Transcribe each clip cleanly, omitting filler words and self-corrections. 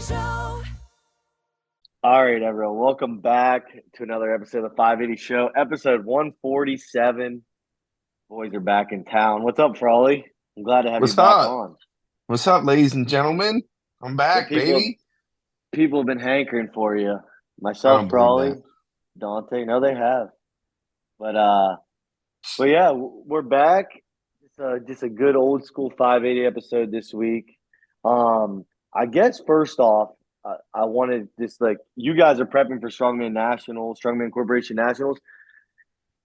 Show. All right, everyone. Welcome back to another episode of the 580 Show, episode 147. Boys are back in town. What's up, Frawley? I'm glad to have you What's back up? on. What's up, ladies and gentlemen? I'm Yeah, back, baby. people have been hankering for you. I Myself, don't believe Frawley, that. Dante. No, they have. But yeah, we're back. Just a good old school 580 episode this week. I guess first off, I wanted just like you guys are prepping for Strongman Nationals, Strongman Corporation Nationals.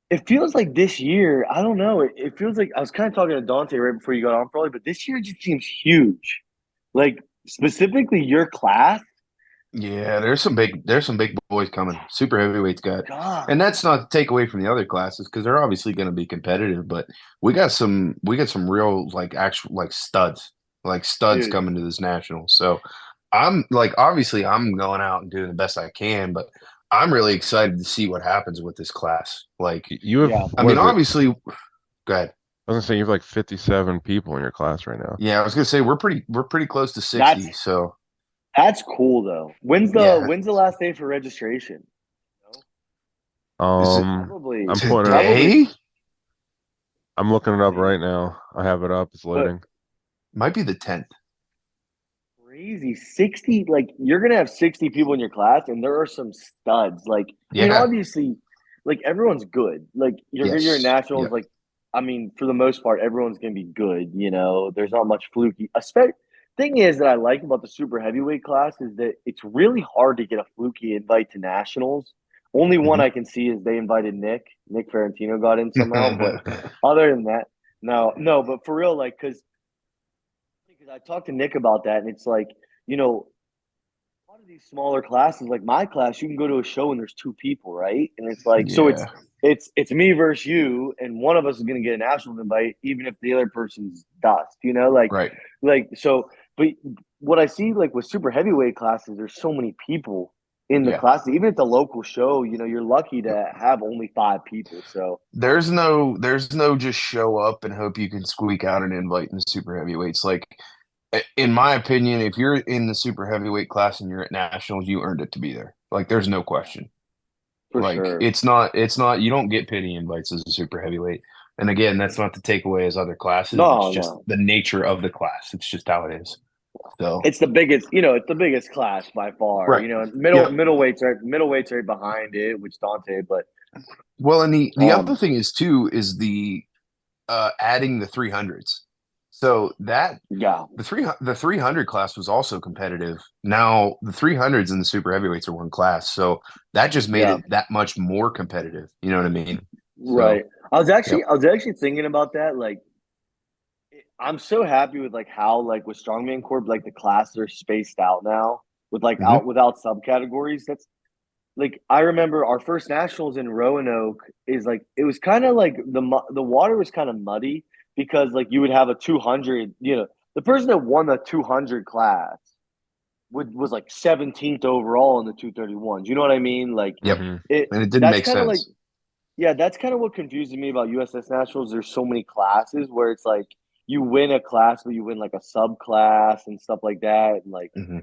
It feels like this year, I don't know. It feels like I was kind of talking to Dante right before you got on, probably, but this year just seems huge. Like specifically your class. Yeah, there's some big boys coming. Super heavyweights got, God, and that's not to take away from the other classes because they're obviously going to be competitive. But we got some real like actual like studs dude. coming to this national. So I'm like obviously I'm going out and doing the best I can, but I'm really excited to see what happens with this class. Like, You have, Yeah, I what mean, is it? obviously, go ahead. I was gonna say you have like 57 people in your class right now. Yeah, I was gonna say we're pretty close to that's 60. So that's cool though. yeah, When's the last day for registration? is it Probably I'm putting it up. probably today? I'm looking it up Dang, right now. I have it up. It's but loading. Might be the 10th. crazy. 60, like you're gonna have 60 people in your class, and there are some studs. Like, I mean, Yeah. obviously, like everyone's good. Like you're in Yes. nationals, Yep. like I mean, for the most part, everyone's gonna be good, you know. There's not much fluky. Especially thing is that I like about the super heavyweight class is that it's really hard to get a fluky invite to nationals. Only one Mhm. I can see is they invited Nick. Nick Ferentino got in somehow, but other than that, no. But for real, like, because I talked to Nick about that, and it's like, you know, a lot of these smaller classes, like my class, you can go to a show and there's two people, right? And it's like, so Yeah. it's me versus you, and one of us is going to get a national invite, even if the other person's dust, you know, Right. like so. But what I see, like with super heavyweight classes, there's so many people in the Yeah. class. Even at the local show, you know, you're lucky Yep. to have only five people. So There's no just show up and hope you can squeak out an invite in the super heavyweights. Like in my opinion, if you're in the super heavyweight class and you're at nationals, you earned it to be there. Like there's no question. for Like sure, it's not you don't get pity invites as a super heavyweight. And again, that's not to take away as other classes. It's just no. the nature of the class. It's just how it is. So It's the biggest, you know, it's the biggest class by far. right. You know, Yep. middleweights right behind it, which Dante, but Well, and the other um thing is too is the adding the 300s. So that yeah, the 300 class was also competitive. Now the 300s and the super heavyweights are one class, so that just made yeah, it that much more competitive. You know what I mean? right. So yep. I was actually thinking about that. Like I'm so happy with like how like with Strongman Corp, like the classes are spaced out now with like Hmm. out without subcategories. That's like I remember our first nationals in Roanoke is like it was kind of like the water was kind of muddy because like you would have a 200, you know, the person that won the 200 class was like 17th overall in the 231s. You know what I mean? Like Yep. Hmm. it And it didn't that's make kind of like sense. yeah, that's kind of what confuses me about USS Nationals. There's so many classes where it's like you win a class, but you win like a subclass and stuff like that. And like Hmm.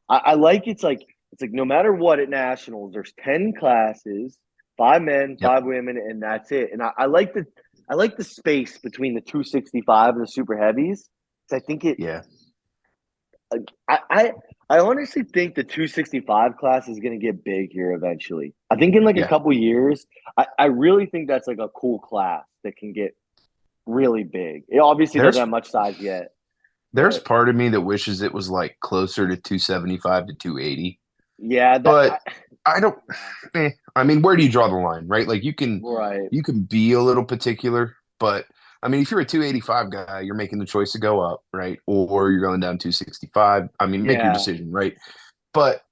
I like it's like no matter what at nationals, there's 10 classes, five men, Yep. five women, and that's it. And I like the space between the 265 and the super heavies. I think it Yeah. I I, I honestly think the 265 class is gonna get big here eventually. I think in like a Yeah. couple years, I really think that's like a cool class that can get really big. It obviously doesn't There's have much size yet, there's but part of me that wishes it was like closer to 275 to 280, yeah, but I don't. yeah, I mean, where do you draw the line, right? Like right. you can be a little particular, but I mean, if you're a 285 guy, you're making the choice to go up, right? Or you're going down 265. I mean, make your Yeah, decision, right? But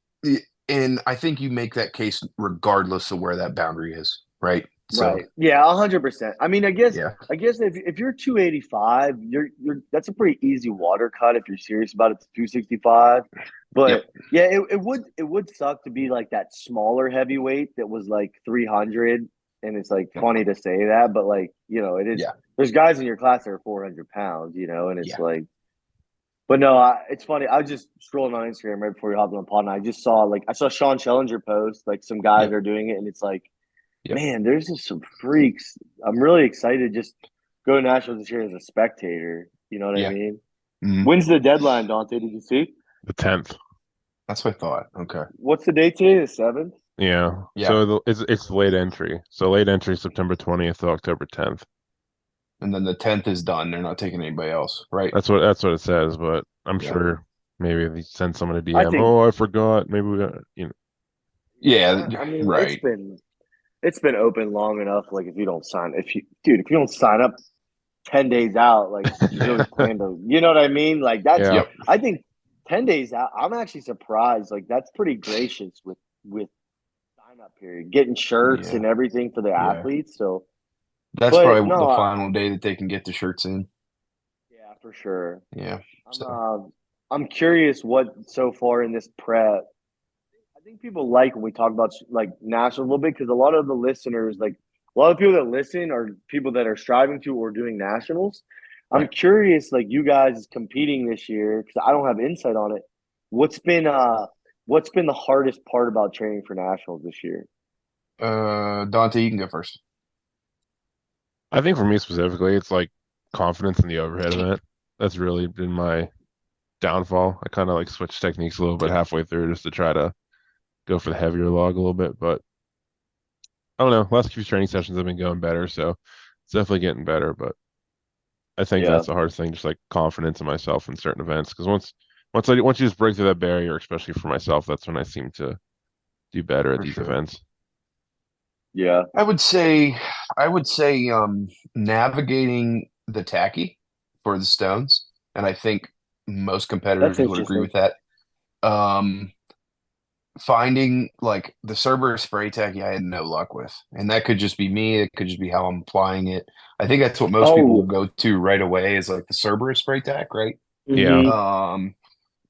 and I think you make that case regardless of where that boundary is, right? So right. Yeah, 100%. I mean, yeah, I guess if you're 285, you're that's a pretty easy water cut if you're serious about it to 265. yep, But yeah, it would suck to be like that smaller heavyweight that was like 300, and it's like yep, funny to say that, but like, you know, it is yeah, there's guys in your class that are 400 pounds, you know, and it's yeah. like But no, it's funny. I was just scrolling on Instagram right before you hopped on the pod, and I saw Sean Schellinger post like some guys Yep. are doing it, and it's like, Yep. man, there's just some freaks. I'm really excited to just go to Nationals this year as a spectator. You know what I Yeah. mean? Mhm. When's the deadline, Dante? Did you see? The 10th. That's what I thought. Okay. What's the date today? The 7th? Yeah. Yeah. So it's late entry. So late entry September 20th to October 10th. And then the 10th is done. They're not taking anybody else, right? That's what it says, but I'm Yeah. sure maybe they send someone a I DM. think. Oh, I forgot. Maybe we got, Yeah. I mean, Right. it's been open long enough. Like if you don't sign up 10 days out, like you really plan to, you know what I mean? Like that's, Yeah. Yep. I think 10 days out. I'm actually surprised. Like that's pretty gracious with sign up period, getting shirts Yeah. and everything for the Yeah. athletes. So, That's but probably no, the final day that they can get the shirts in. yeah, for sure. Yeah. I'm So uh, I'm curious what so far in this prep. I think people like when we talk about like national a little bit because a lot of the listeners, like a lot of people that listen, are people that are striving to or doing nationals. I'm right. curious, like you guys competing this year because I don't have insight on it. What's been uh what's been the hardest part about training for nationals this year? Dante, you can go first. I think for me specifically, it's like confidence in the overhead event. That's really been my downfall. I kind of like switched techniques a little bit halfway through just to try to go for the heavier log a little bit, but I don't know. Last few training sessions have been going better, so it's definitely getting better. But I think Yeah, that's the hardest thing, just like confidence in myself in certain events. Because once you just break through that barrier, especially for myself, that's when I seem to do better at For these sure. events. yeah, I would say navigating the tacky for the stones, and I think most that's competitors would agree interesting. with that. Um, Finding like the Cerberus spray tacky, I had no luck with, and that could just be me. It could just be how I'm applying it. I think that's what most people Oh, go to right away is like the Cerberus spray tack, right? Yeah. mm-hmm. Um,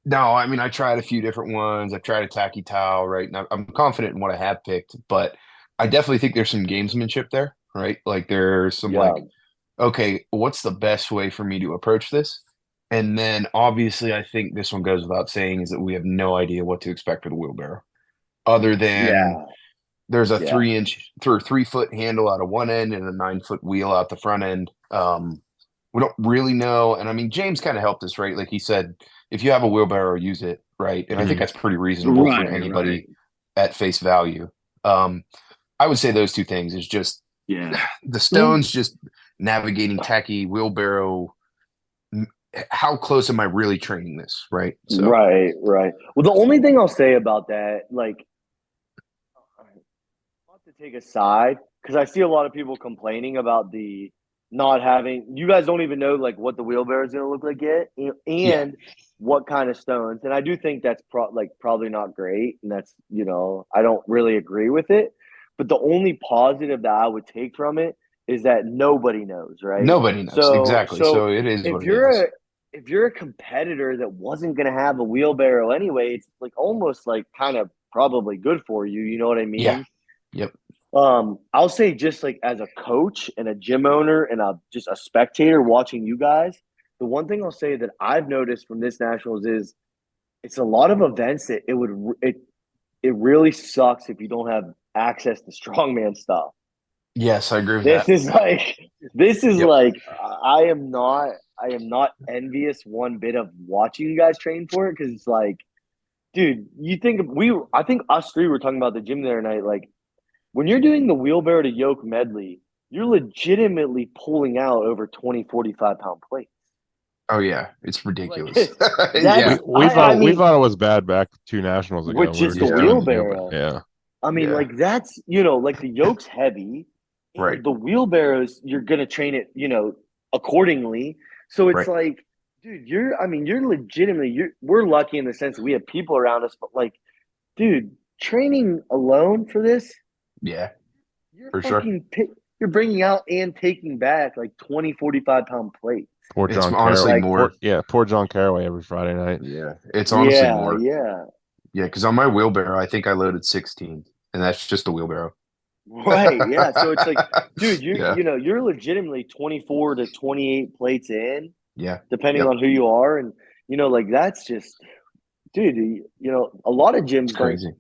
no, I mean I tried a few different ones. I tried a tacky towel, right? And I'm confident in what I have picked, but I definitely think there's some gamesmanship there, right? Like there's some Yeah, like, okay, what's the best way for me to approach this? And then obviously I think this one goes without saying is that we have no idea what to expect for the wheelbarrow, other than yeah, there's a yeah. 3 inch or 3 foot handle out of one end and a 9 foot wheel out the front end. We don't really know. And I mean, James kind of helped us, right? Like he said, if you have a wheelbarrow, use it, right? And I think Mhm. that's pretty reasonable for Right, right. anybody at face value. Um, I would say those two things is just Yeah. the Well, stones, just navigating tacky wheelbarrow. How close am I really training this, right? So right, right. Well, the only thing I'll say about that, like, not to take a side, because I see a lot of people complaining about the not having. You guys don't even know like what the wheelbarrow is going to look like yet, yeah, and what kind of stones. And I do think that's probably not great, and that's I don't really agree with it. But the only positive that I would take from it is that nobody knows, right? nobody knows So exactly. so So it is if what it you're a is. if you're a competitor that wasn't going to have a wheelbarrow anyway, it's like almost like kind of probably good for you. You know what I Yeah. mean? Yep. I'll say just like as a coach and a gym owner and just a spectator watching you guys, the one thing I'll say that I've noticed from this nationals is it's a lot of events that it really sucks if you don't have access to strongman stuff. Yes, I agree with This that. is like this is Yep. like I am not envious one bit of watching you guys train for it because it's like, dude, I think us three were talking about the gym the other night, like when you're doing the wheelbarrow to yoke medley, you're legitimately pulling out over 20, 45 pound plates. Oh yeah, it's Like ridiculous. that's Yeah. We mean, thought it was bad back 2 nationals ago. with We were just the just Yeah. doing the wheelbarrow. wheelbarrow. Yeah. I mean, Yeah. like that's like the yoke's heavy Right. and the wheelbarrows, you're gonna train it, accordingly. So it's Right. like, dude, you're legitimately we're lucky in the sense that we have people around us, but like, dude, training alone for this, Yeah, You're for sure. fucking you're bringing out and taking back like 20, 45 pound plates. Poor It's John honestly Carroll. Like, more. Poor John Caraway every Friday night. Yeah, it's honestly yeah, more. yeah. Yeah, because on my wheelbarrow, I think I loaded 16, and that's just a wheelbarrow. Right. Yeah. So it's like, dude, Yeah. you're legitimately 24 to 28 plates in, Yeah. depending Yep. on who you are. And like that's just, dude. A lot of gyms It's don't crazy.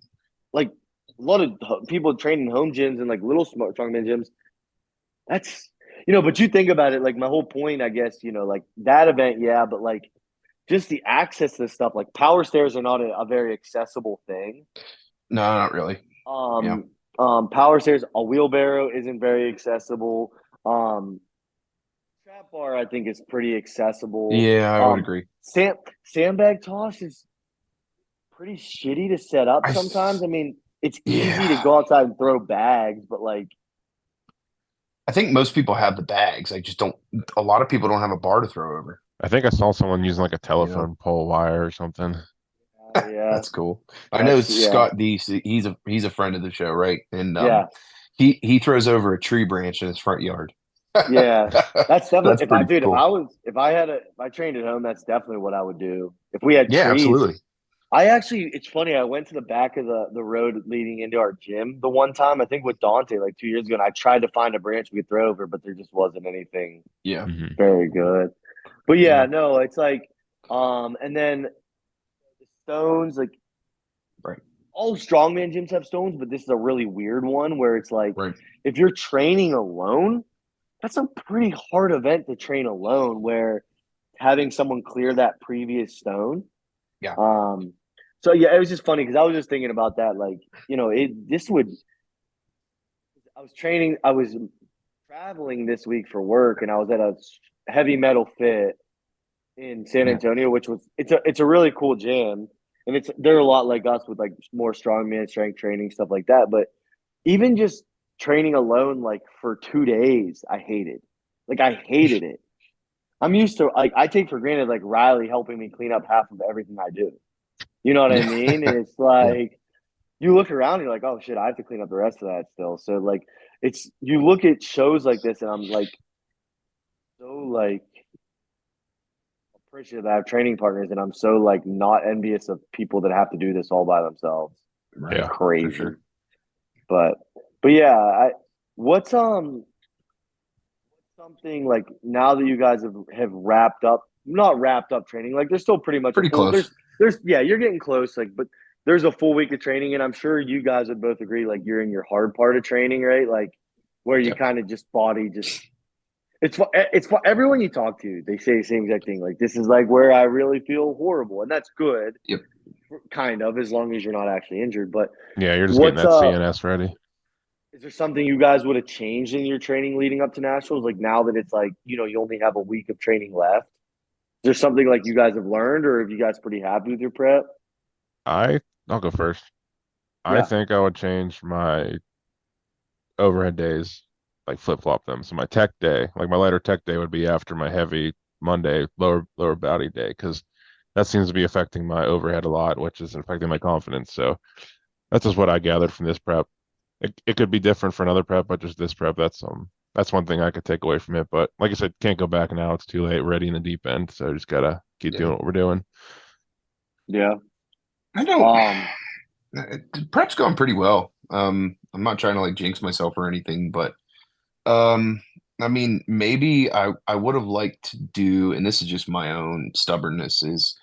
like a lot of people train in home gyms and like little smart strongman gyms. That's but you think about it, like my whole point, I guess, like that event, yeah, but like just the access to this stuff, like power stairs are not a very accessible thing. No, not really. Yeah. Um, Power stairs, a wheelbarrow isn't very accessible. Um, Trap bar, I think, is pretty accessible. Yeah, I would agree. Sandbag toss is pretty shitty to set up I sometimes. s- I mean, it's easy to yeah. go outside and throw bags, but like, I think most people have the bags. I just don't. A lot of people don't have a bar to throw over. I think I saw someone using like a You know, telephone pole wire or something. yeah, that's cool. I know that's yeah, Scott D. He's a friend of the show, right? And yeah, he throws over a tree branch in his front yard. yeah. That's definitely That's pretty cool. if I trained at home, that's definitely what I would do. If we had Yeah, trees, absolutely. it's funny. I went to the back of the road leading into our gym the one time, I think with Dante like 2 years ago, and I tried to find a branch we could throw over, but there just wasn't anything Yeah, Hmm. very good. But yeah, yeah, no, it's like, and then the stones, like right, all strongman gyms have stones, but this is a really weird one where it's like right. if you're training alone, that's a pretty hard event to train alone. Where having someone clear that previous stone. Yeah, Um, so yeah, it was just funny because I was just thinking about that. Like, this would. I was training. I was traveling this week for work, and I was at a heavy metal fit in San yeah, Antonio, which was it's a really cool gym, and they're a lot like us with like more strongman strength training stuff like that. But even just training alone, like for 2 days, I hated. Like I hated it. I'm used to like I take for granted like Riley helping me clean up half of everything I do. You know what I yeah, mean? And it's yeah. like you look around, and you're like, oh shit, I have to clean up the rest of that still. So like it's you look at shows like this, and I'm like so like appreciative that I have training partners, and I'm so like not envious of people that have to do this all by themselves. It's Right, Yeah. for crazy. sure. But yeah, what's something like now that you guys have wrapped up, not wrapped up training, like there's still pretty much a Pretty full close. there's yeah, you're getting close, like, but there's a full week of training, and I'm sure you guys would both agree, like you're in your hard part of training, right? Like where you Yep. kind of just body just it's for everyone you talk to, they say the same exact thing. Like this is like where I really feel horrible, and that's good, Yep. kind of, as long as you're not actually injured. But Yeah, you're just getting what's that CNS ready. is there something you guys would have changed in your training leading up to nationals? Like now that it's like you only have a week of training left. Is there something like you guys have learned, or are you guys pretty happy with your prep? I I'll go first. I Yeah, think I would change my overhead days, like flip flop them. So my tech day, like my lighter tech day would be after my heavy Monday lower body day, because that seems to be affecting my overhead a lot, which is affecting my confidence. So that's just what I gathered from this prep. It could be different for another prep, but just this prep, that's one thing I could take away from it. But like I said, can't go back now. It's too late. We're already in the deep end. So just gotta keep Yeah. doing what we're doing. yeah. I don't. Um, Prep's going pretty well. I'm not trying to like jinx myself or anything, but I mean, maybe I would have liked to do, and this is just my own stubbornness, is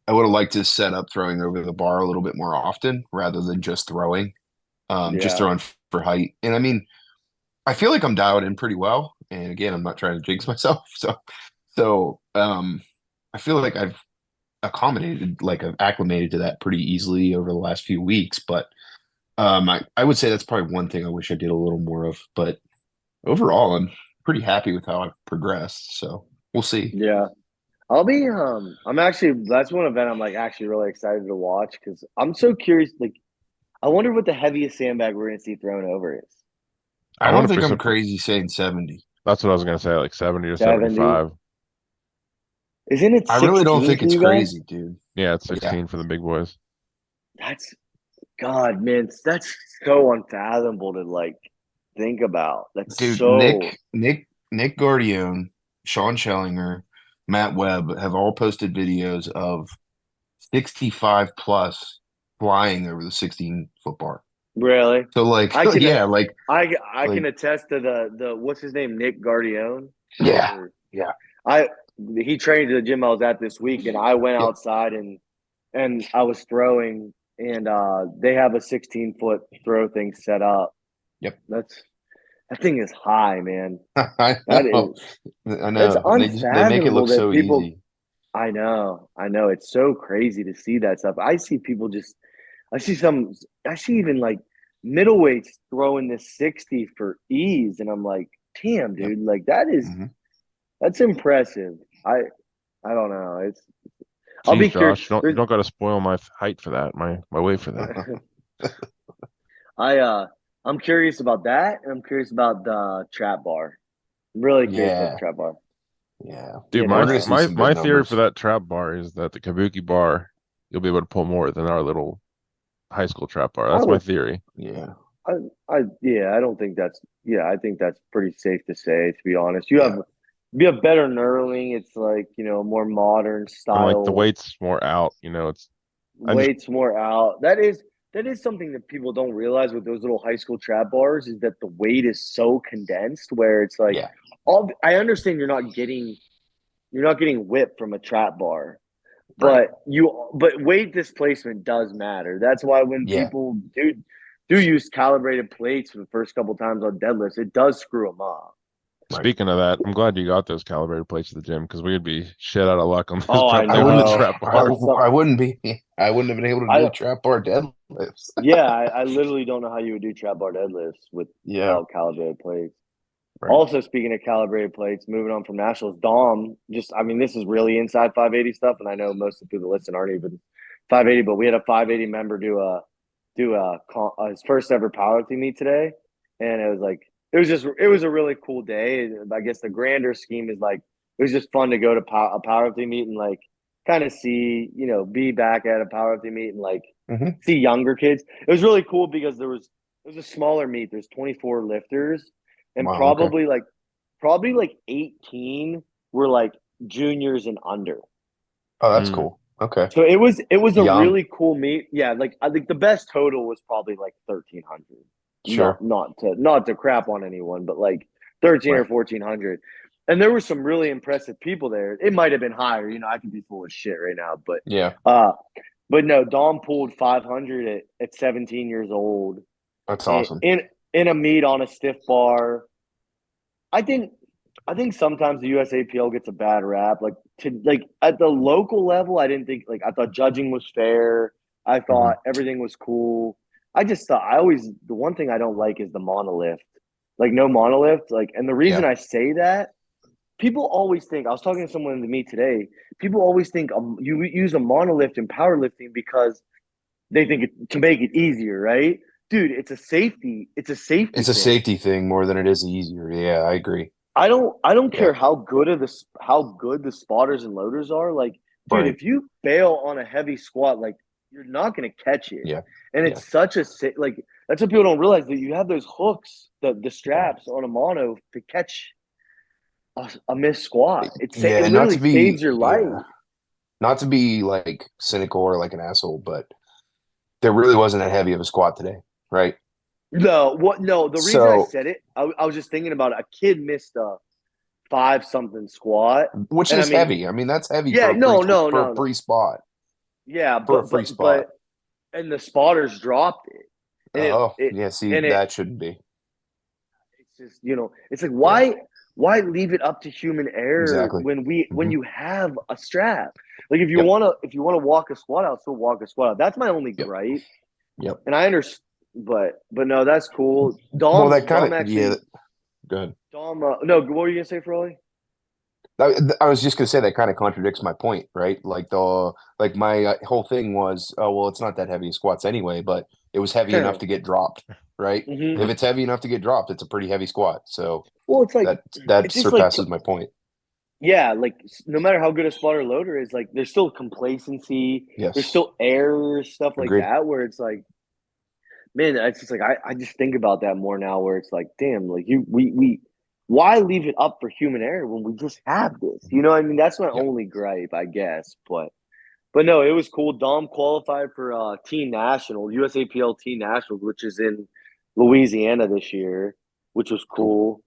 I would have liked to set up throwing over the bar a little bit more often rather than just throwing, just yeah, throwing for height. And I mean, I feel like I'm dialed in pretty well. And again, I'm not trying to jinx myself, so I feel like I've I've acclimated to that pretty easily over the last few weeks, but. I would say that's probably one thing I wish I did a little more of, but overall, I'm pretty happy with how I've progressed. So we'll see. yeah. I'm actually that's one event I'm like actually really excited to watch because I'm so curious. Like, I wonder what the heaviest sandbag we're gonna see thrown over is. I I don't wouldn't be think I'm surprised. crazy saying 70. That's what I was gonna say, like 70 or 70. 75. Isn't it I really don't 16 think for it's you guys? crazy, dude. Yeah, it's Yeah, 16 for the big boys. That's God, man. That's so unfathomable to like think about. That's dude. so Nick Guardione, Sean Schellinger, Matt Webb have all posted videos of 65 plus flying over the 16-foot bar. really. So like, I can yeah, I can like, attest to the what's his name, Nick Guardione. yeah, Or yeah, I he trained at the gym I was at this week, and I went Yep. outside and I was throwing, and they have a 16-foot throw thing set up. Yep. That thing is high, man. I That know. is I that's know. They make it unfathomable look that so people. easy. I know. It's so crazy to see that stuff. I see people I see even like middleweights throwing this 60 for ease, and I'm like, damn, Yep. dude, like Mm-hmm. that's impressive. I don't know. I'll Jeez, be curious. Josh, you don't got to spoil my height for that, my weight for that. I'm curious about that, and I'm curious about the trap bar. I'm really curious about the Yeah. trap bar. Yeah. Dude, You We're my gonna know, see my some good my theory for numbers. that trap bar is that the Kabuki bar, you'll be able to pull more than our little high school trap bar. I That's my would. theory. Yeah. I don't think that's. Yeah, I think that's pretty safe to say. To be honest, Yeah. you have better knurling. It's like more modern And like the style. weight's more out, it's I'm just Weights more out. That is something that people don't realize with those little high school trap bars is that the weight is so condensed where it's like Yeah. I understand you're not getting whipped from a trap bar, Right. but weight displacement does matter. That's why when Yeah. people do use calibrated plates for the first couple times on deadlifts, it does screw them up. Right. speaking of that, I'm glad you got those calibrated plates at the gym because we'd be shit out of luck on those Oh, I I with the wouldn't. know. trap I, bar. I wouldn't be. I wouldn't have been able to do I the trap bar deadlifts. Yeah, I literally don't know how you would do trap bar deadlifts Yeah. without calibrated plates. Right. Also, speaking of calibrated plates, moving on from nationals, Dom this is really inside 580 stuff, and I know most of the people that listen aren't even 580, but we had a 580 member do his first ever powerlifting meet today, and it was a really cool day. I guess the grander scheme is like it was just fun to go to a powerlifting meet and like kind of see be back at a powerlifting meet and like Mm-hmm. see younger kids. It was really cool because it was a smaller meet. There's 24 lifters, and Wow. Okay. probably like 18 were like juniors and under. Oh, that's Mm. cool. Okay. So it was a Young. really cool meet. Yeah, like I think the best total was probably like 1,300. Sure. Not to crap on anyone, but like 13 or Right. 1,400. And there were some really impressive people there. It might have been higher. I could be full of shit right now, Yeah. but no, Dom pulled 500 at 17 years old That's in awesome. in a meet on a stiff bar. I think sometimes the USAPL gets a bad rap. Like at the local level, I didn't think like I thought judging was fair. I Mm-hmm. thought everything was cool. I just thought the one thing I don't like is the monolift. Like no monolift. Like and the reason Yeah. I say that, people always think I was talking to someone in the meet today. People always think you use a monolift in powerlifting because they think to make it easier, right? Dude, it's a safety. It's a safety It's a thing. safety thing more than it is easier. Yeah, I agree. I don't Yeah. care how good the spotters and loaders are. Like, dude, Right. if you fail on a heavy squat, like you're not gonna catch it. Yeah. And Yeah. it's such a like that's what people don't realize that you have those hooks, the Yeah. straps on a mono to catch a missed squat. Yeah. It And not literally to be. saves your life. Yeah. Not to be like cynical or like an asshole, but there really wasn't that heavy of a squat today, right? No, what? No, the reason I So, said it, I was just thinking about it. A kid missed a 5 something squat, which and I is mean, heavy. I mean, that's heavy yeah, for a free no, no, for a no, no, free spot. yeah, For a free spot. and the spotters dropped it, and Oh, it yeah. See, and that shouldn't be. it's just it's like Yeah. why leave it up to human error Exactly. when Hmm. you have a strap? Like Yep. if you wanna walk a squat out, still walk a squat out. That's my only Yep. gripe, Yep. and I understand, but no, that's cool. Well, that kind Dom of yeah. actually Go ahead. no, what were you gonna say, Frawley? I was just gonna say that kind of contradicts my point, right? Like my whole thing was, oh well, it's not that heavy squats anyway, but it was heavy enough to get dropped, right? Mhm. If it's heavy enough to get dropped, it's a pretty heavy squat. So Well, it's like that it's just like surpasses my point. yeah, like no matter how good a spotter loader is, like there's still complacency, there's Yes, still errors, stuff like agreed. that, where it's like, man, it's just like I just think about that more now, where it's like, damn, like we why leave it up for human error when we just have this? You know what I mean? That's my Yep. only gripe, I guess. But no, it was cool. Dom qualified for Teen National, USAPL Teen Nationals, which is in Louisiana this year, which was Cool. cool.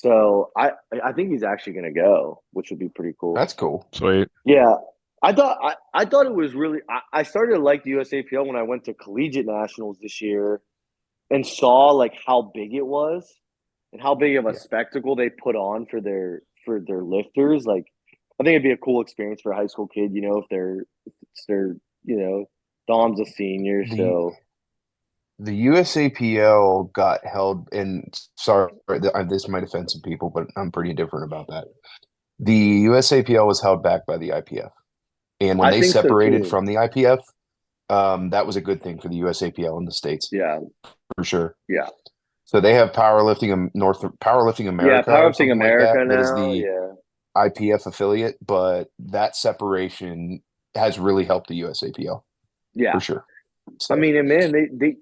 So I think he's actually going to go, which would be pretty cool. That's cool. Sweet. Yeah. I thought it was really I started to like the USAPL when I went to collegiate nationals this year and saw like how big it was and how big of a Yeah. spectacle they put on for their lifters. Like I think it'd be a cool experience for a high school kid, if it's their, Dom's a senior, so The USAPL got held, and sorry, this might offend some people, but I'm pretty indifferent about that. The USAPL was held back by the IPF. And when I they think so separated too. from the IPF, that was a good thing for the USAPL in the States, Yeah. for sure. Yeah. So they have Powerlifting Yeah, America or Powerlifting something like that. America That is now. the Yeah. IPF affiliate, but that separation has really helped the USAPL Yeah. for sure. So, I mean, and man, they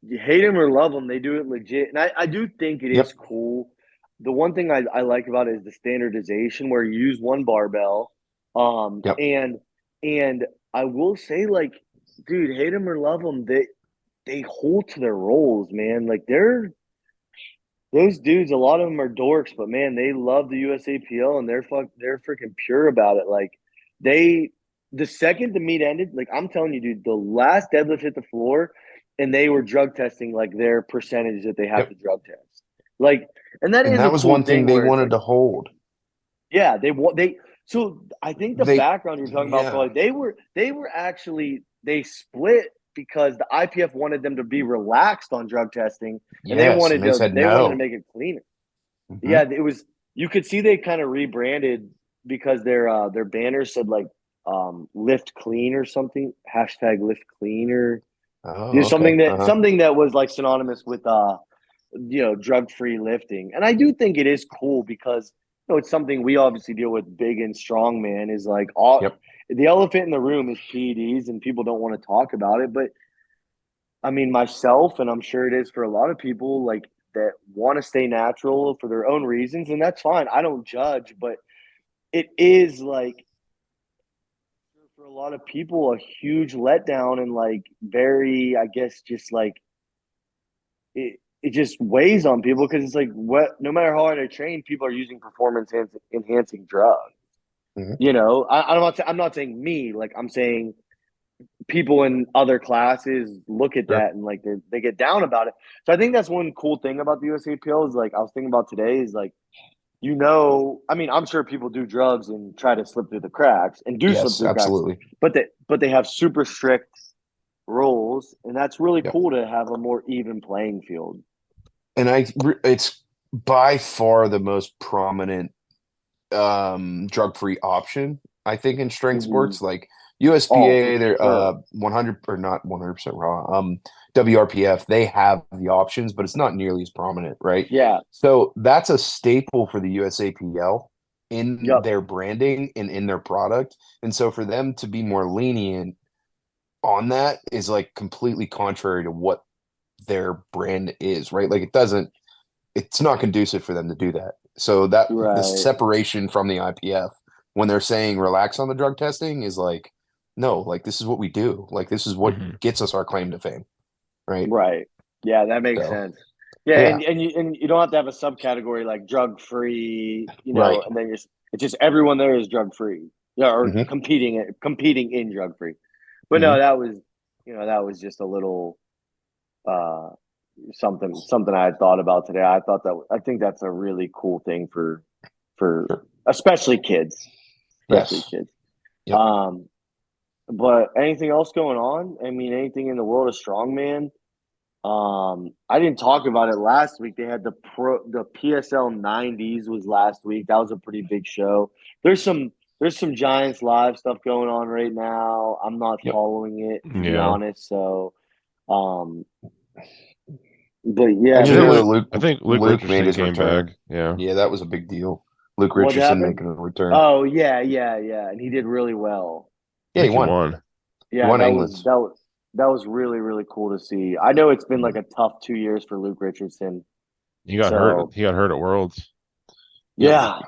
you hate them or love them, they do it legit. And I do think it is cool. The one thing I like about it is the standardization where you use one barbell. Yep. And I will say, like, dude, hate them or love them, they hold to their roles, man. Like those dudes, a lot of them are dorks, but man, they love the USAPL and they're freaking pure about it. Like the second the meet ended, like I'm telling you, dude, the last deadlift hit the floor, and they were drug testing like their percentage that they have Yep. to drug test. Like, and that And is that a was cool one thing thing they where it's wanted like, to hold. yeah, they want they. So I think the They, background you're talking about, yeah, Frawley, they were actually they split because the IPF wanted them to be relaxed on drug testing, and yes. And they said they wanted to no. make it cleaner. Mhm. Yeah, it was. You could see they kind of rebranded because their banner said like lift clean or something, hashtag lift clean or Oh, okay. something that was like synonymous with drug free lifting. And I do think it is cool because it's something we obviously deal with big and strong, man, is like all Yep. the elephant in the room is PEDs and people don't want to talk about it. But I mean, myself, and I'm sure it is for a lot of people, like that want to stay natural for their own reasons, and that's fine. I don't judge, but it is like for a lot of people a huge letdown and like very, I guess, just like it just weighs on people because it's like what no matter how hard I train, people are using performance enhancing drugs. Mhm. I'm not saying me, like I'm saying people in other classes look at Sure. that and like they get down about it. So I think that's one cool thing about the USAPL is like I was thinking about today is like I mean I'm sure people do drugs and try to slip through the cracks and do slip Yes, through the cracks, absolutely. but they have super strict rules and that's really Yep. cool to have a more even playing field. And it's by far the most prominent drug-free option, I think, in strength Mm-hmm. sports. Like Oh, for USPA, they're sure. 100 or not 100% raw. WRPF, they have the options, but it's not nearly as prominent, right? Yeah. So that's a staple for the USAPL in Yep. their branding and in their product. And so for them to be more lenient on that is like completely contrary to what their brand is, right? Like it's not conducive for them to do that. So that the Right. separation from the IPF when they're saying relax on the drug testing is like, no, like this is what we do. Like this is what Mhm. gets us our claim to fame, right? Right. Yeah, that makes So sense. Yeah, yeah, and you don't have to have a subcategory like drug free, right. and then it's just everyone there is drug free. Yeah, or Hmm. competing in drug free. But no, Hmm. that was just a little uh something I had thought about today. I think that's a really cool thing for Sure. especially kids. Especially Yes. kids. Yep. Um but anything else going on? I mean, anything in the world of strongman? I didn't talk about it last week. They had the PSL 90s was last week. That was a pretty big show. There's some Giants live stuff going on right now. I'm not Yep. following it to be Yeah. honest. So, um, but I yeah, just know there's I think Luke Luke made Richardson his came return. back. Yeah. Yeah, that was a big deal. Luke what Richardson happened. making a return. Oh yeah, and he did really well. I Yeah, he think he won. won. He Yeah, won England's. that was really cool to see. I know it's been like Mhm. a tough 2 years for Luke Richardson. He got hurt. So He got hurt at Worlds. Yep. yeah,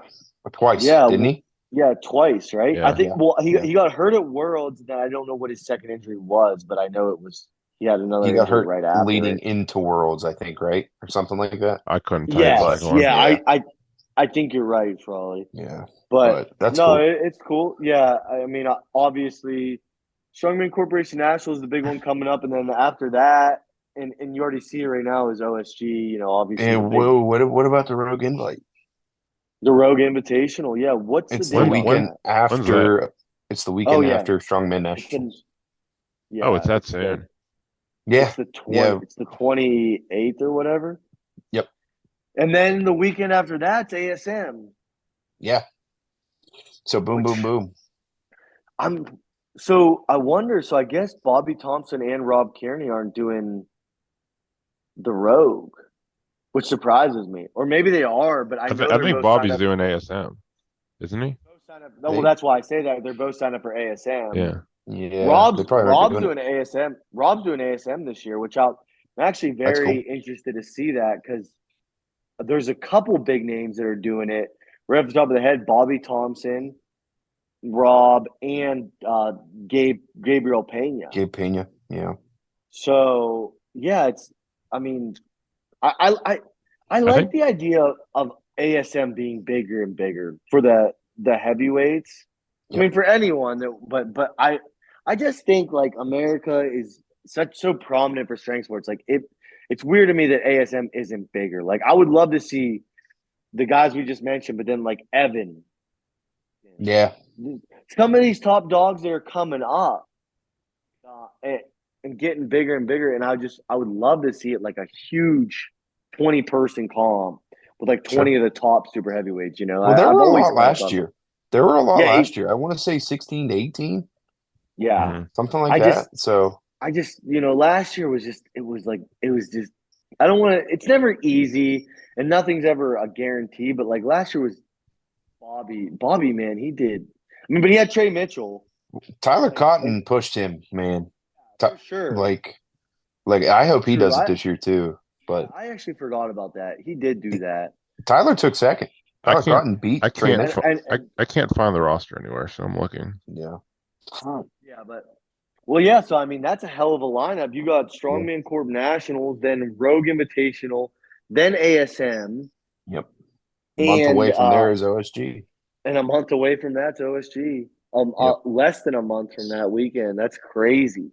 Twice, yeah, didn't he? yeah, twice, right? I Yeah. think. Yeah. Well, Yeah. he got hurt at Worlds. Then I don't know what his second injury was, but I know it was he had He another got injury hurt right after leading it. into Worlds, I think, right? Or something like that. I couldn't tell you the But second Yes, one. yeah, yeah. I think you're right, Frawley. Yeah, But but that's no, cool. it's cool. Yeah, I mean, obviously, Strongman Corporation National is the big one coming up, and then after that, and you already see it right now is OSG. You know, obviously And what about the Rogue Invite? the Rogue Invitational. Yeah, what's the It's the date on weekend that? When's that? after. It's the Oh weekend yeah, after Strongman it's the Nationals. Oh, yeah, it's that soon. Yeah, yeah, it's the 28th or whatever, yep, and then the weekend after that's ASM, yeah. So boom, boom, which boom. I'm. So I wonder. So I guess Bobby Thompson and Rob Kearney aren't doing the Rogue, which surprises me. Or maybe they are, but I know I they're think both signed Bobby's up. doing ASM, isn't he? Both signed up. No, well, They, that's why I say that they're both signed up for ASM. Yeah. yeah, they probably aren't Rob's doing it. doing ASM. Rob's doing ASM this year, which I'm actually That's very cool. interested to see that because there's a couple big names that are doing it. Right off the top of the head, Bobby Thompson, Rob, and Gabriel Pena. Gabe Pena. Yeah, So yeah, it's. I mean, I I like think the idea of ASM being bigger and bigger for the heavyweights. I yep. mean, for anyone that, but I just think like America is so prominent for strength sports. Like it's weird to me that ASM isn't bigger. Like I would love to see the guys we just mentioned, but then like Evan, Yeah, some of these top dogs that are coming up, and getting bigger and bigger. And I would love to see it like a huge 20-person comp with like 20 sure. of the top super heavyweights. You know, Well, there I've were a always lot kind of last thought that. year. There were a lot Yeah, last year. I want to say 16 to 18, yeah. mhm. something like I that. just, So I just, last year was just, it was just, I don't want to, it's never easy and nothing's ever a guarantee, but like last year was Bobby, man, he did. I mean, but he had Trey Mitchell. Tyler Like Cotton pushed him, man. for sure. Like, I hope he True. does it this year too. But I actually forgot about that. He did do that. Tyler took second. I Tyler can't Cotton beat I Trey can't And, Mitchell. and, I, and I can't find the roster anywhere, so I'm looking. Yeah. yeah, but well, yeah. So I mean, that's a hell of a lineup. You got Yeah. Strongman Corp Nationals, then Rogue Invitational, then ASM, Yep. A month and away from there is OSG. a month away from that's OSG. Yep. Less than a month from that weekend. That's crazy.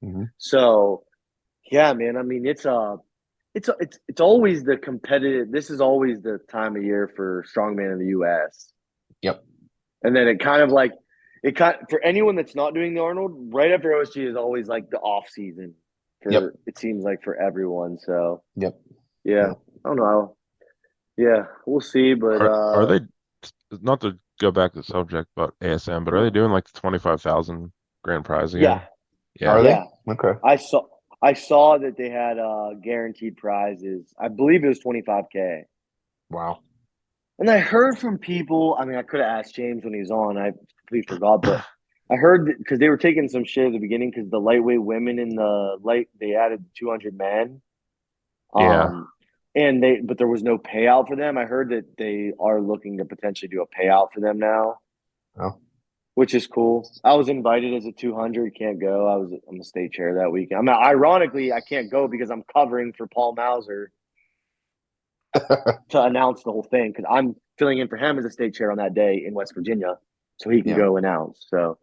Mm-hmm. So, yeah, man. I mean, it's always the competitive. This is always the time of year for strongman in the U.S. Yep. And then it kind for anyone that's not doing the Arnold, right after OSG is always like the off season for Yep. it seems like for everyone. So Yep. yeah, Yep. I don't know. Yeah, we'll see. But Are they, not to go back to the subject about ASM, but are they doing like the 25,000 grand prize yeah, again? Yeah. Are yeah. they? Okay. I saw that they had guaranteed prizes. I believe it was 25K. Wow. And I heard from people. I mean, I could have asked James when he was on. I completely forgot, but I heard because they were taking some shit at the beginning because the lightweight women in the light they added 200 men. Yeah. But there was no payout for them. I heard that they are looking to potentially do a payout for them now, Oh. which is cool. I was invited as a 200. Can't go. I'm a state chair that weekend. I mean, ironically, I can't go because I'm covering for Paul Mauser to announce the whole thing because I'm filling in for him as a state chair on that day in West Virginia, so he can Yeah. go announce. So,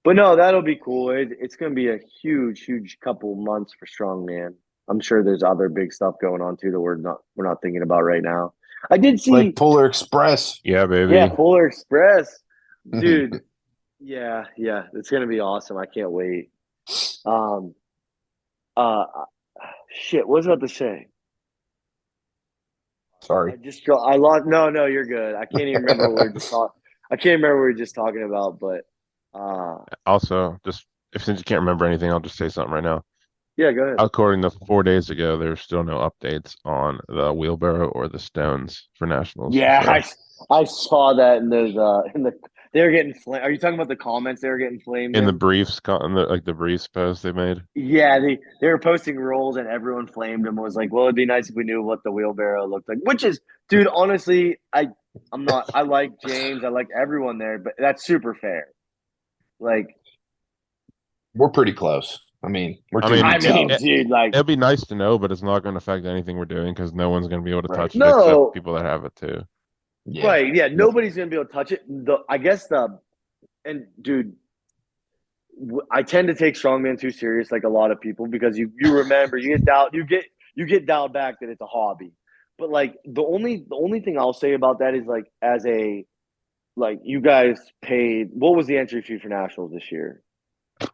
but no, that'll be cool. It's going to be a huge couple months for strongman. I'm sure there's other big stuff going on too that we're not thinking about right now. I did see, Like Polar Express. Yeah, baby. yeah, Polar Express, dude. Yeah, it's going to be awesome. I can't wait. Um, uh, shit, what was I about to say? Sorry. I lost. No, you're good. I can't even remember what we were just talking. I can't remember what we were just talking about, but Also, just since you can't remember anything, I'll just say something right now. yeah, go ahead. According to 4 days ago, there's still no updates on the wheelbarrow or the stones for nationals. Yeah, So, I saw that in those they were getting flamed. Are you talking about the comments they were getting flamed in the in? briefs, like the briefs post they made. Yeah, they were posting rolls and everyone flamed them. Was like, well, it'd be nice if we knew what the wheelbarrow looked like. Which is, dude, honestly, I'm not. I like James. I like everyone there, but that's super fair. Like, We're pretty close. I mean, we're I two mean, weeks out. dude, like, it'll be nice to know, but it's not going to affect anything we're doing because no one's going to be able to Right. touch it except no, people that have it too. Yeah. Right. Yeah. Nobody's gonna be able to touch it. Dude, I tend to take strongman too serious, like a lot of people, because you remember you get dialed back that it's a hobby. But like the only thing I'll say about that is like as a like you guys paid what was the entry fee for nationals this year? It's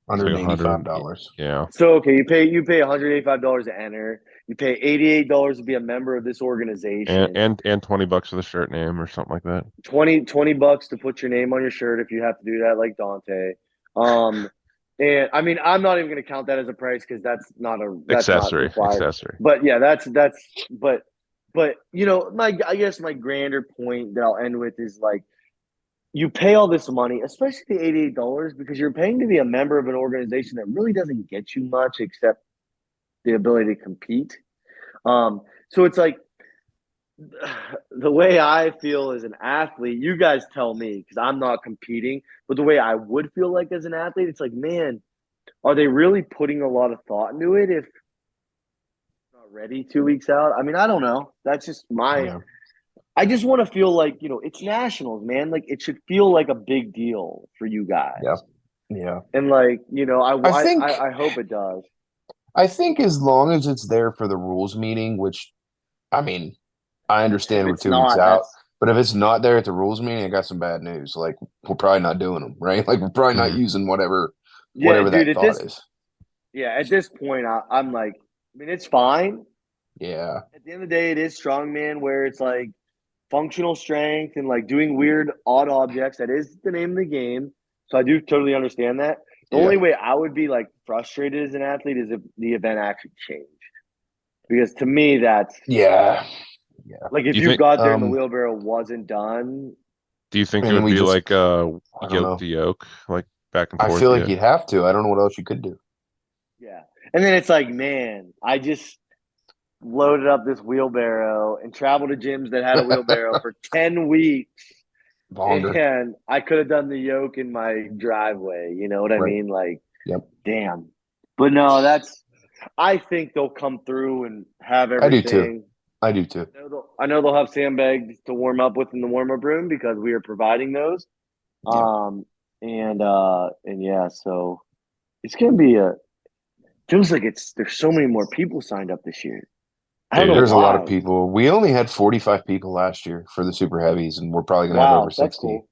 like $185. Yeah. So okay, you pay $185 to enter. You pay $88 to be a member of this organization. And $20 for the shirt name or something like that. 20 bucks to put your name on your shirt if you have to do that, like Dante. And I mean, I'm not even going to count that as a price because that's not required. Accessory. But yeah, but I guess my grander point that I'll end with is like you pay all this money, especially the $88, because you're paying to be a member of an organization that really doesn't get you much except the ability to compete. So it's like the way I feel as an athlete, you guys tell me because I'm not competing, but the way I would feel like as an athlete, it's like, man, are they really putting a lot of thought into it if not ready 2 weeks out? I mean, I don't know. That's just Yeah. I just want to feel like, it's nationals, man. Like it should feel like a big deal for you guys. Yeah. Yeah. And like, I think I hope it does. I think as long as it's there for the rules meeting, which I mean, I understand If we're it's 2 weeks not, out, that's but if it's not there at the rules meeting, I got some bad news. Like we're probably not doing them, right? Like we're probably not Mhm. using whatever yeah, dude, that thought is. at this point, I'm like, I mean, it's fine. Yeah. At the end of the day, it is strongman where it's like functional strength and like doing weird odd objects. That is the name of the game. So I do totally understand that. The Yeah. only way I would be like frustrated as an athlete is if the event actually changed. Because to me, that's Yeah. Yeah. like if Do you you think got there and the wheelbarrow wasn't done. do you think it And then would we be just like I don't yoke know. to yoke, like back and I forth? feel like Yeah. you'd have to. I don't know what else you could do. Yeah. And then it's like, man, I just loaded up this wheelbarrow and traveled to gyms that had a wheelbarrow for 10 weeks. Longer. And I could have done the yoke in my driveway. You know what I Right. mean? Like, Yep. damn. But no, I think they'll come through and have I do too. everything. I do too. I know they'll have sandbags to warm up with in the warm up room because we are providing those. Yeah. And yeah, so it's gonna be feels like there's so many more people signed up this year. I don't It know There's is. a lot of why. people. We only had 45 people last year for the super heavies, and we're probably gonna have over Wow, that's 60. cool.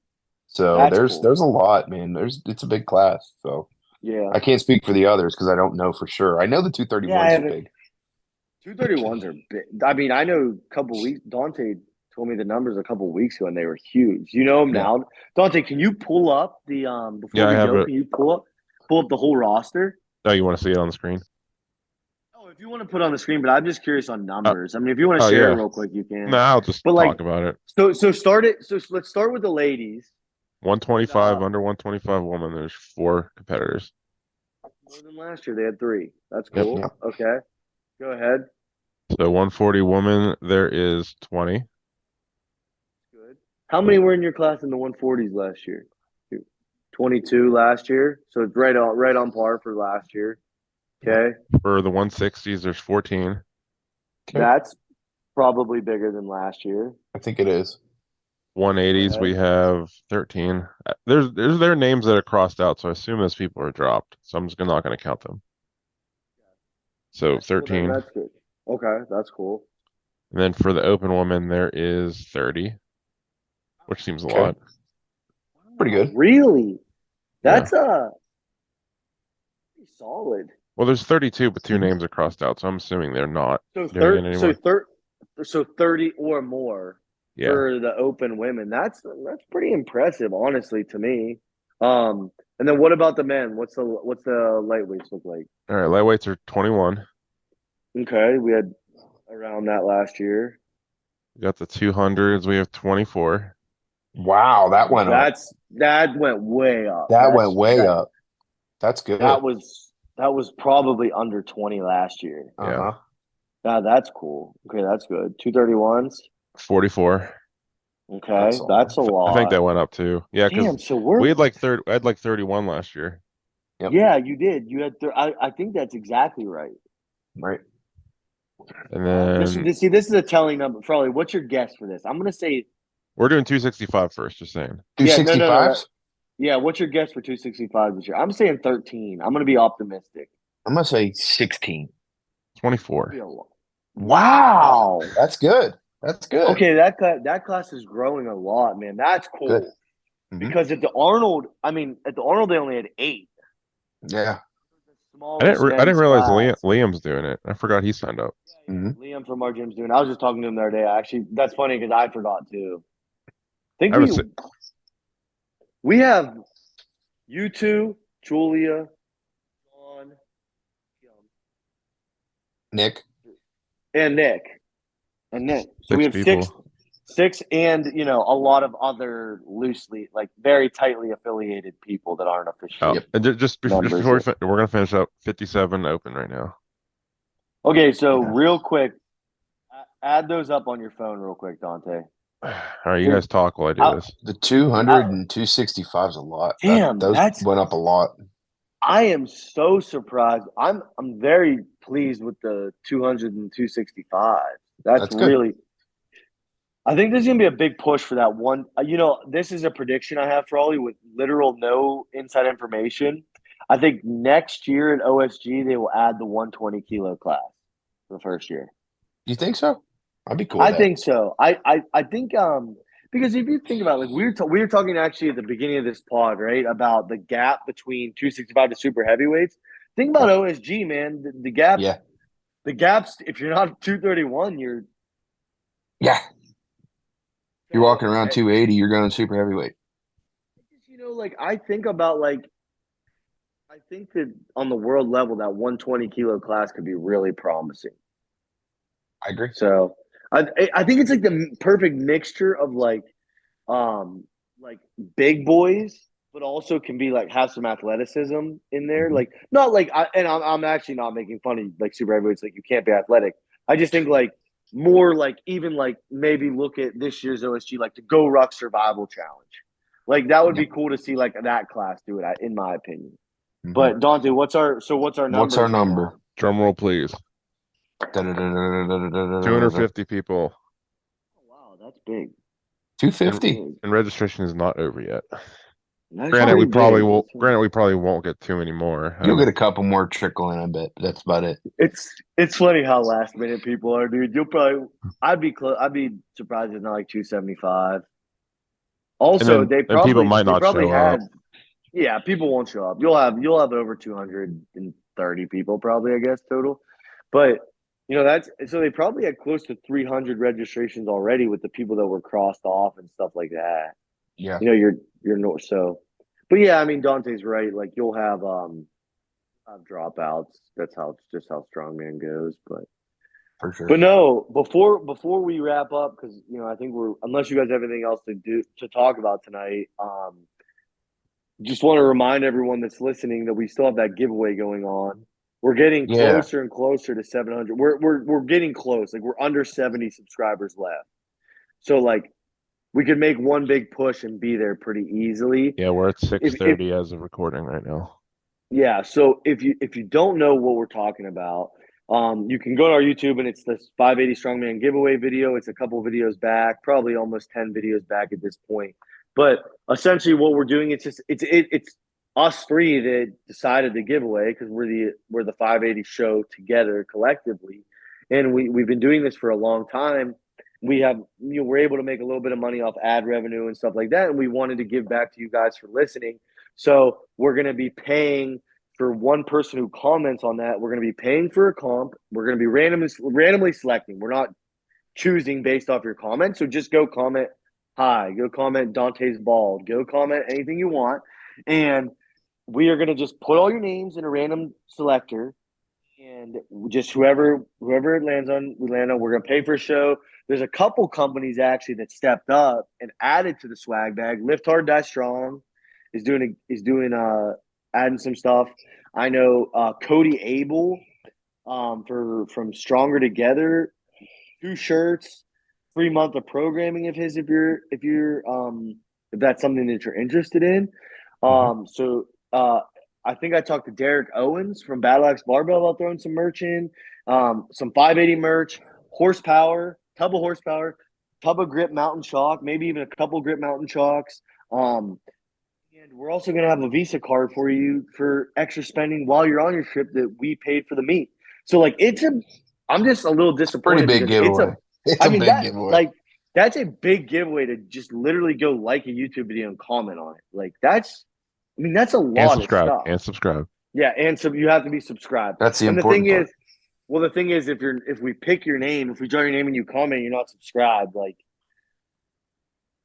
So That's cool. there's a lot, man. It's a big class. So Yeah. I can't speak for the others because I don't know for sure. I know the Yeah, 231s is big. 231s are big. I mean, I know a couple weeks. Dante told me the numbers a couple weeks ago, and they were huge. You know them Yeah. now. Dante, can you pull up the before Yeah, I we have go? it. Can you pull up the whole roster? Oh, you want to see it on the screen? Oh, if you want to put it on the screen, but I'm just curious on numbers. I mean, if you want to Oh share it yeah. real quick, you No, can. I'll just But like, talk about it. so start it. So let's start with the ladies. 125 under 125 woman. There's 4 competitors. More than last year, they had 3. That's Yep. cool. Yeah. Okay, go ahead. So 140 woman, there is 20. Good. How many were in your class in the 140s last year? 22 last year. So it's right on par for last year. Okay. For the 160s, there's 14. Okay. That's probably bigger than last year. I think it is. 180s, we have 13. There's their names that are crossed out, so I assume those people are dropped. So I'm just not going to count them. So Well, 13. that's good. Okay, that's cool. And then for the open woman, there is 30, which seems a Okay. lot. Pretty good. Really? Yeah. That's pretty solid. Well, there's 32, but 2 names are crossed out, so I'm assuming they're not So doing it anymore. so 30 or more Yeah. for the open women. That's pretty impressive, honestly, to me. And then what about the men? What's the lightweights look like? All right, lightweights are 21. Okay, we had around that last year. We got the 200s, we have 24. Wow, that went up. That went way up. That went way up. That's good. That was probably under 20 last year. Uh-huh. Yeah, that's cool. Okay, that's good. 231s. 44. Okay, that's a lot. I think that went up too. Yeah, Damn, because so we had like I had like 31 last year. Yep. Yeah, you did. You had. I think that's exactly right. Right. And then This is a telling number. Frawley, what's your guess for this? I'm gonna say We're doing 265 first, just saying. Yeah, no, no, no. 265s? Yeah, what's your guess for 265 this year? I'm saying 13. I'm going to be optimistic. I'm gonna say 16. 24. Wow. That's good. That's good. Okay, that class is growing a lot, man. That's cool. Good. Mhm. Because at the Arnold they only had 8. Yeah. I didn't realize Liam's doing it. I forgot he signed up. Mhm. Liam from our gym's doing it. I was just talking to him the other day. Actually, that's funny because I forgot too. I I think we have you two, Julia, John, Nick. and Nick. And Nick. So 6 we have people. six and a lot of other loosely, like very tightly affiliated people that aren't officially. Oh, and just before members. we're gonna finish up 57 open right now. Okay, so Yeah. real quick, add those up on your phone real quick, Dante. All right, you guys talk while I do this. The 200 and 265 is a lot. Damn, those went up a lot. I am so surprised. I'm very pleased with the 200 and 265. That's really good. I think there's going to be a big push for that one. This is a prediction I have, Frawley, with literal no inside information. I think next year at OSG, they will add the 120 kilo class for the first year. You think so? I'd be cool I with that. think so. I think because if you think about it, like we were talking actually at the beginning of this pod, right, about the gap between 265 to super heavyweights. Think about OSG, man. The gap. Yeah. The gaps. If you're not 231, you're. Yeah. You're walking around 280. You're going super heavyweight. I think about I think that on the world level, that 120 kilo class could be really promising. I agree. So I think it's like the perfect mixture of big boys, but also can be have some athleticism in there. Mm-hmm. I'm actually not making fun of super heavyweights. You can't be athletic. I just think more even maybe look at this year's OSG the Go Ruck Survival Challenge. That would be cool to see that class do it, in my opinion. Mm-hmm. But Dante, what's our number? What's our number? Drum roll, please. 250 people. Oh, wow, that's big. 250. And registration is not over yet. Granted, we probably won't get too many more. You'll get a couple more trickling, I bet. That's about it. It's funny how last minute people are, dude. I'd be surprised if not 275. Also, people might not show up. Yeah, people won't show up. You'll have over 230 people probably, I guess, total. But they probably had close to 300 registrations already with the people that were crossed off and stuff like that. Yeah. You're north. So, but yeah, I mean, Dante's right. You'll have dropouts. That's just how Strongman goes. But for sure. But no, before we wrap up, because I think unless you guys have anything else to talk about tonight, just want to remind everyone that's listening that we still have that giveaway going on. We're getting closer and closer to 700. We're getting close. We're under 70 subscribers left. So we could make one big push and be there pretty easily. Yeah, we're at 6:30 as of recording right now. Yeah, so if you don't know what we're talking about, you can go to our YouTube and it's the 580 Strongman giveaway video. It's a couple videos back, probably almost 10 videos back at this point. But essentially, what we're doing, it's us three that decided the giveaway because we're the 580 show together collectively, and we've been doing this for a long time. We're able to make a little bit of money off ad revenue and stuff like that, and we wanted to give back to you guys for listening. So we're going to be paying for one person who comments on that. We're going to be paying for a comp. We're going to be randomly selecting. We're not choosing based off your comment. So just go comment hi, go comment Dante's bald, go comment anything you want. And we are going to just put all your names in a random selector. And just whoever it lands on, we're going to pay for a show. There's a couple companies actually that stepped up and added to the swag bag. Lift Hard, Die Strong is doing adding some stuff. I know Cody Abel from Stronger Together, 2 shirts, 3 month of programming of his if that's something that you're interested in. So I think I talked to Derek Owens from Battle Axe Barbell about throwing some merch in, some 580 merch, horsepower, tub of horsepower, tub of Grip Mountain Chalk, maybe even a couple Grip Mountain Chalks. And we're also going to have a Visa card for you for extra spending while you're on your trip that we paid for the meet. So like I'm just a little Pretty disappointed big because giveaway. It's I a mean big giveaway. like that's a big giveaway to just literally go like a YouTube video and comment on it. Like that's a And lot of subscribe. stuff. And subscribe. Yeah, and so you have to be subscribed. That's the And important part. the thing is, if we pick your name, if we draw your name and you comment, you're not subscribed. Like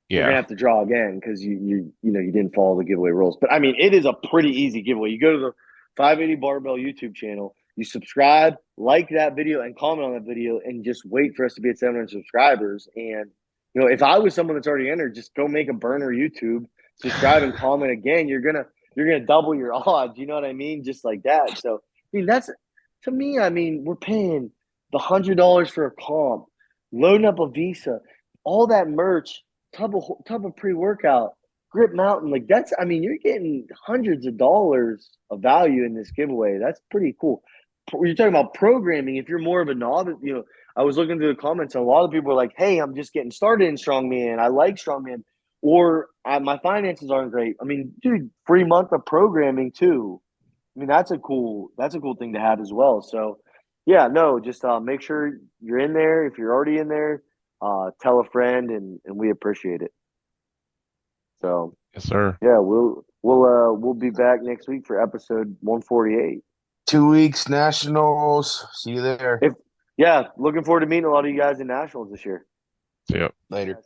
we're gonna Yeah. have to draw again because you didn't follow the giveaway rules. But I mean, it is a pretty easy giveaway. You go to the 580 Barbell YouTube channel, you subscribe, like that video, and comment on that video, and just wait for us to be at 700 subscribers. And if I was someone that's already entered, just go make a burner YouTube, subscribe and comment again. You're gonna double your odds. You know what I mean? Just like that. So I mean, that's to me. I mean, we're paying the $100 for a comp, loading up a Visa, all that merch. Tub of pre-workout, Grip Mountain, like that's you're getting hundreds of dollars of value in this giveaway. That's pretty cool. You're talking about programming. If you're more of a novice, I was looking through the comments and a lot of people are like, hey, I'm just getting started in strongman. I like strongman, or my finances aren't great. I mean, dude, free month of programming too. I mean, that's a cool thing to have as well. So yeah, no, just make sure you're in there. If you're already in there, tell a friend, and we appreciate it. So Yes, sir. yeah, we'll be back next week for episode 148. 2 weeks Nationals. See you there. Looking forward to meeting a lot of you guys in Nationals this year. See ya. Later.